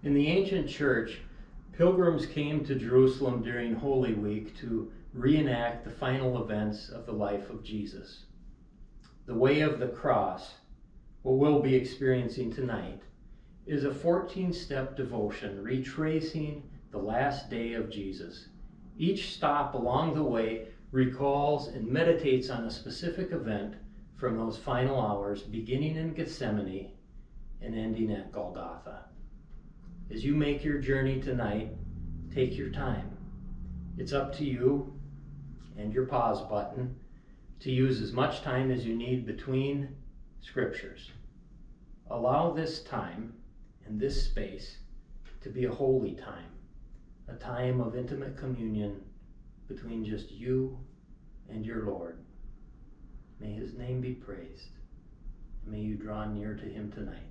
In the ancient church, pilgrims came to Jerusalem during Holy Week to reenact the final events of the life of Jesus. The Way of the Cross, what we'll be experiencing tonight, is a 14-step devotion retracing the last day of Jesus. Each stop along the way recalls and meditates on a specific event from those final hours, beginning in Gethsemane and ending at Golgotha. As you make your journey tonight, take your time. It's up to you and your pause button to use as much time as you need between scriptures. Allow this time and this space to be a holy time, a time of intimate communion between just you and your Lord. May his name be praised. May you draw near to him tonight.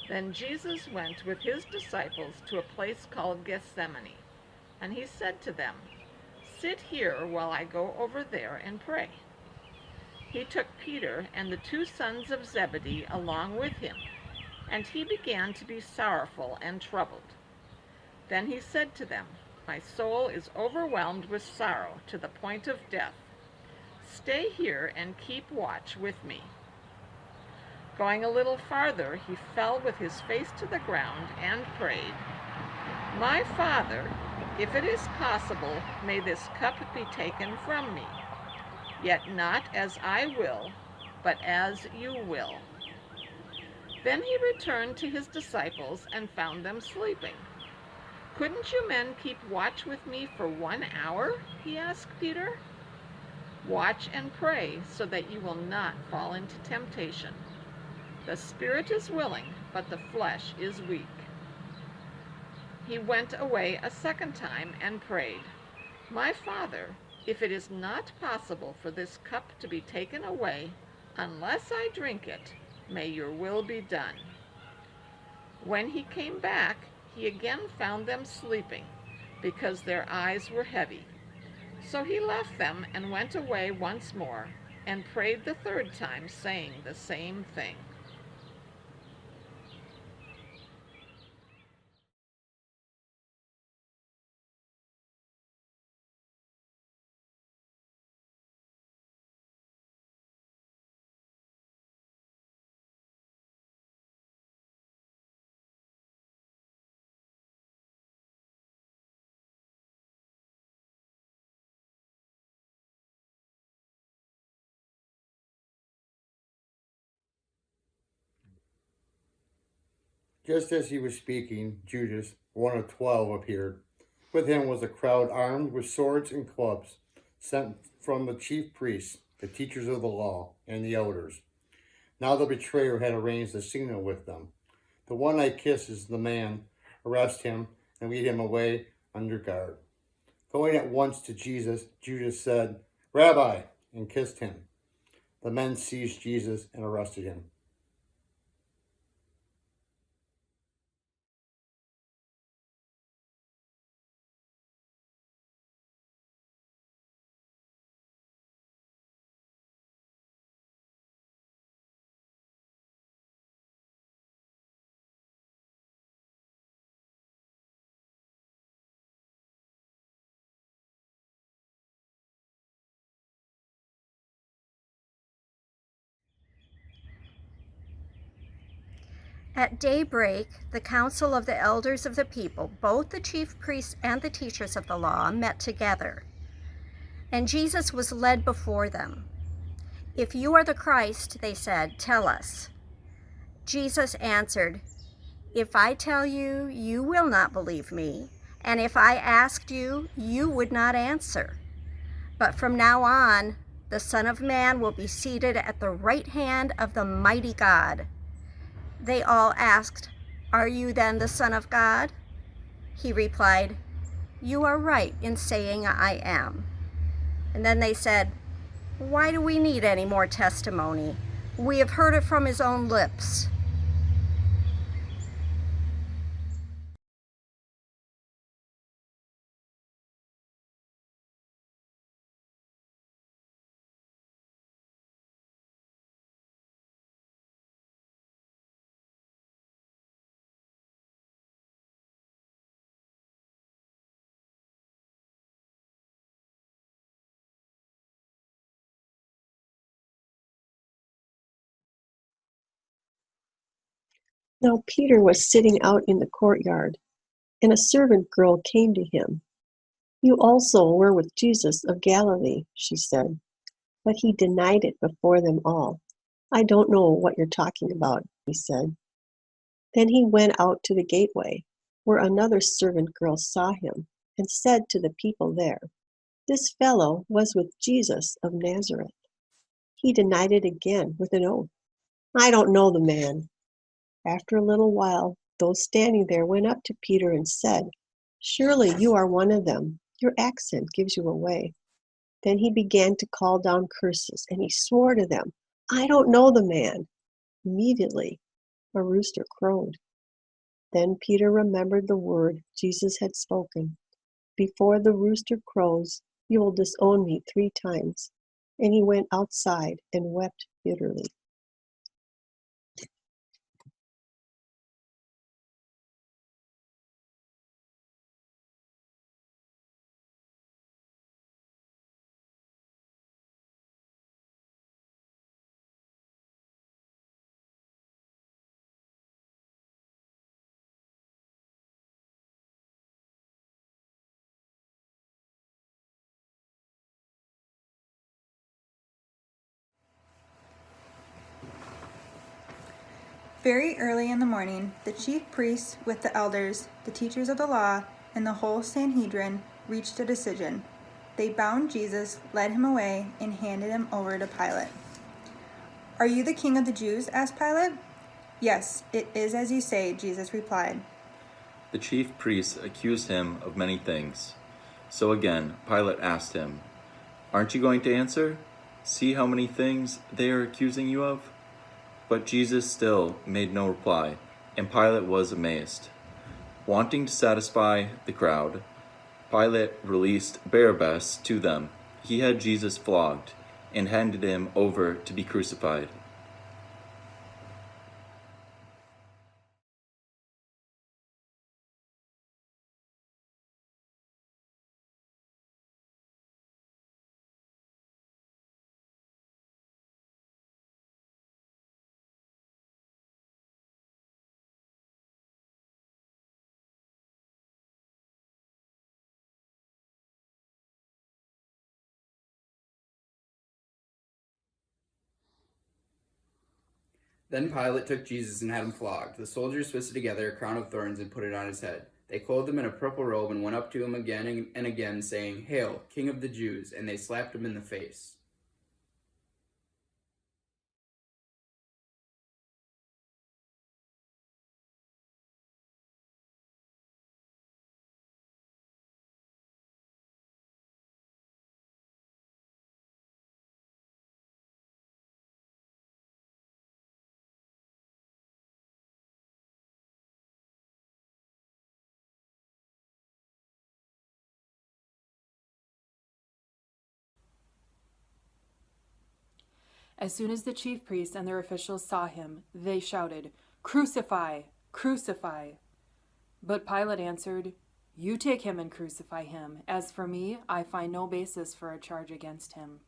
Then Jesus went with his disciples to a place called Gethsemane, and he said to them, "Sit here while I go over there and pray." He took Peter and the 2 sons of Zebedee along with him, and he began to be sorrowful and troubled. Then he said to them, "My soul is overwhelmed with sorrow to the point of death. Stay here and keep watch with me." Going a little farther, he fell with his face to the ground and prayed, "My Father, if it is possible, may this cup be taken from me. Yet not as I will, but as you will." Then he returned to his disciples and found them sleeping. "Couldn't you men keep watch with me for 1 hour?" he asked Peter. "Watch and pray so that you will not fall into temptation. The spirit is willing, but the flesh is weak." He went away a second time and prayed, "My Father, if it is not possible for this cup to be taken away unless I drink it, may your will be done." When he came back, he again found them sleeping, because their eyes were heavy. So he left them and went away once more, and prayed the 3rd time, saying the same thing. Just as he was speaking, Judas, one of 12, appeared. With him was a crowd armed with swords and clubs, sent from the chief priests, the teachers of the law, and the elders. Now the betrayer had arranged a signal with them. "The one I kiss is the man. Arrest him and lead him away under guard." Going at once to Jesus, Judas said, "Rabbi," and kissed him. The men seized Jesus and arrested him. At daybreak, the council of the elders of the people, both the chief priests and the teachers of the law, met together. And Jesus was led before them. "If you are the Christ," they said, "tell us." Jesus answered, "If I tell you, you will not believe me. And if I asked you, you would not answer. But from now on, the Son of Man will be seated at the right hand of the mighty God." They all asked, "Are you then the Son of God?" He replied, "You are right in saying I am." And then they said, "Why do we need any more testimony? We have heard it from his own lips." Now Peter was sitting out in the courtyard, and a servant girl came to him. "You also were with Jesus of Galilee," she said. But he denied it before them all. "I don't know what you're talking about," he said. Then he went out to the gateway, where another servant girl saw him, and said to the people there, "This fellow was with Jesus of Nazareth." He denied it again with an oath. "I don't know the man." After a little while, those standing there went up to Peter and said, "Surely you are one of them. Your accent gives you away." Then he began to call down curses, and he swore to them, "I don't know the man." Immediately, a rooster crowed. Then Peter remembered the word Jesus had spoken, "Before the rooster crows, you will disown me 3 times." And he went outside and wept bitterly. Very early in the morning, the chief priests, with the elders, the teachers of the law, and the whole Sanhedrin, reached a decision. They bound Jesus, led him away, and handed him over to Pilate. "Are you the king of the Jews?" asked Pilate. "Yes, it is as you say," Jesus replied. The chief priests accused him of many things. So again, Pilate asked him, "Aren't you going to answer? See how many things they are accusing you of?" But Jesus still made no reply, and Pilate was amazed. Wanting to satisfy the crowd, Pilate released Barabbas to them. He had Jesus flogged and handed him over to be crucified. Then Pilate took Jesus and had him flogged. The soldiers twisted together a crown of thorns and put it on his head. They clothed him in a purple robe and went up to him again and again, saying, "Hail, King of the Jews!" And they slapped him in the face. As soon as the chief priests and their officials saw him, they shouted, "Crucify! Crucify!" But Pilate answered, "You take him and crucify him. As for me, I find no basis for a charge against him."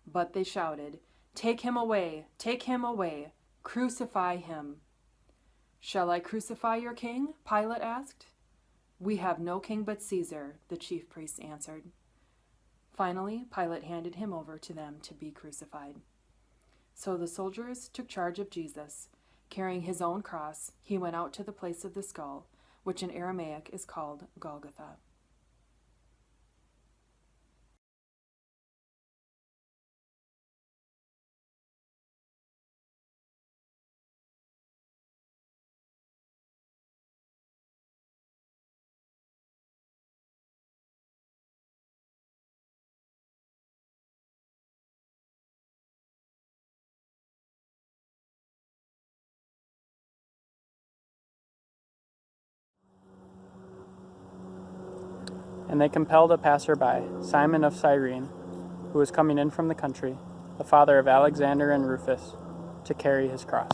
But they shouted, "Take him away! Take him away! Crucify him!" "Shall I crucify your king?" Pilate asked. "We have no king but Caesar," the chief priests answered. Finally, Pilate handed him over to them to be crucified. So the soldiers took charge of Jesus. Carrying his own cross, he went out to the place of the skull, which in Aramaic is called Golgotha. And they compelled a passer-by, Simon of Cyrene, who was coming in from the country, the father of Alexander and Rufus, to carry his cross.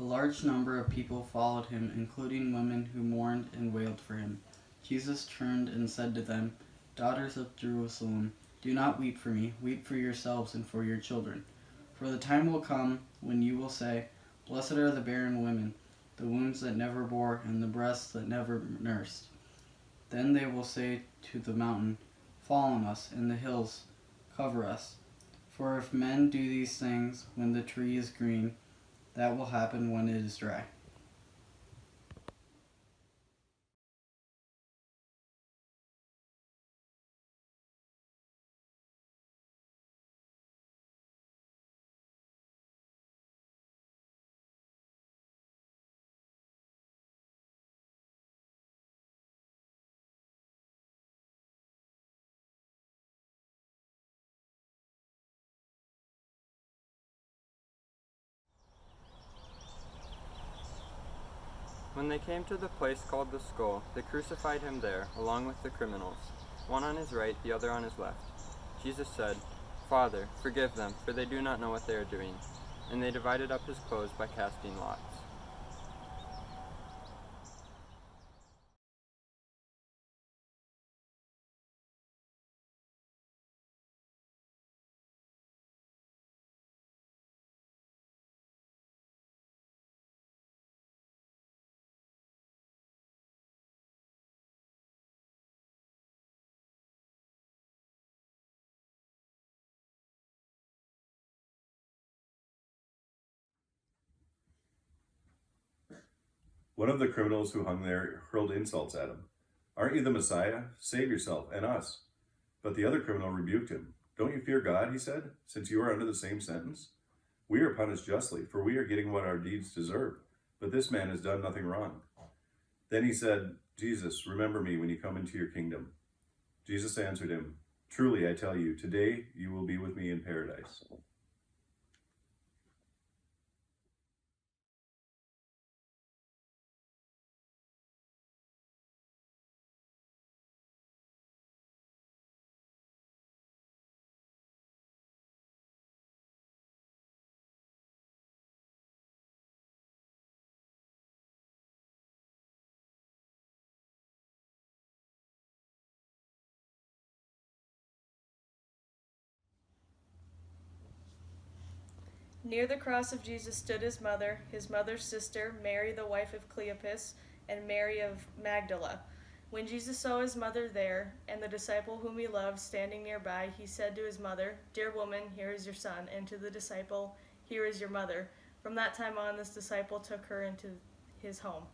A large number of people followed him, including women who mourned and wailed for him. Jesus turned and said to them, "Daughters of Jerusalem, do not weep for me, weep for yourselves and for your children. For the time will come when you will say, 'Blessed are the barren women, the wombs that never bore, and the breasts that never nursed.' Then they will say to the mountain, 'Fall on us,' and the hills, 'Cover us.' For if men do these things when the tree is green, that will happen when it is dry." When they came to the place called the Skull, they crucified him there, along with the criminals, one on his right, the other on his left. Jesus said, "Father, forgive them, for they do not know what they are doing." And they divided up his clothes by casting lots. One of the criminals who hung there hurled insults at him. "Aren't you the Messiah? Save yourself and us." But the other criminal rebuked him. "Don't you fear God," he said, "since you are under the same sentence? We are punished justly, for we are getting what our deeds deserve, but this man has done nothing wrong." Then he said, "Jesus, remember me when you come into your kingdom." Jesus answered him, "Truly I tell you, today you will be with me in paradise." Near the cross of Jesus stood his mother's sister, Mary the wife of Cleopas, and Mary of Magdala. When Jesus saw his mother there, and the disciple whom he loved standing nearby, he said to his mother, "Dear woman, here is your son," and to the disciple, "Here is your mother." From that time on, this disciple took her into his home.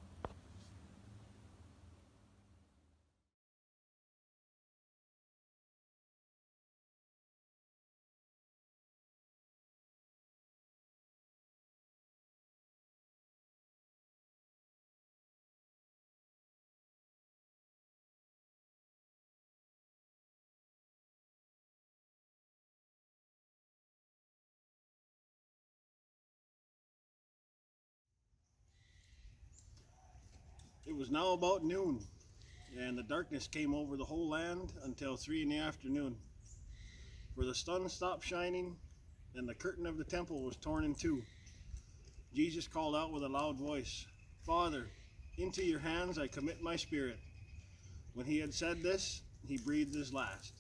It was now about noon, and the darkness came over the whole land until 3 in the afternoon. For the sun stopped shining, and the curtain of the temple was torn in two. Jesus called out with a loud voice, "Father, into your hands I commit my spirit." When he had said this, he breathed his last.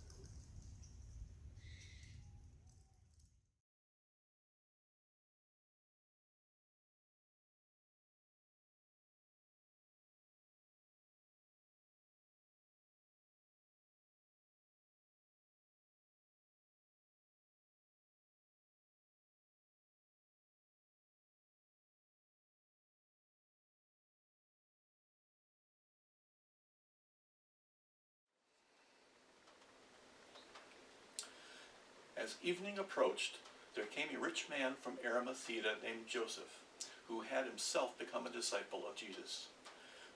As evening approached, there came a rich man from Arimathea named Joseph, who had himself become a disciple of Jesus.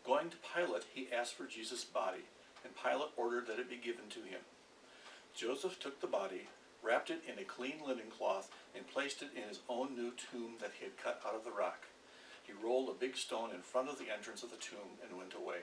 Going to Pilate, he asked for Jesus' body, and Pilate ordered that it be given to him. Joseph took the body, wrapped it in a clean linen cloth, and placed it in his own new tomb that he had cut out of the rock. He rolled a big stone in front of the entrance of the tomb and went away.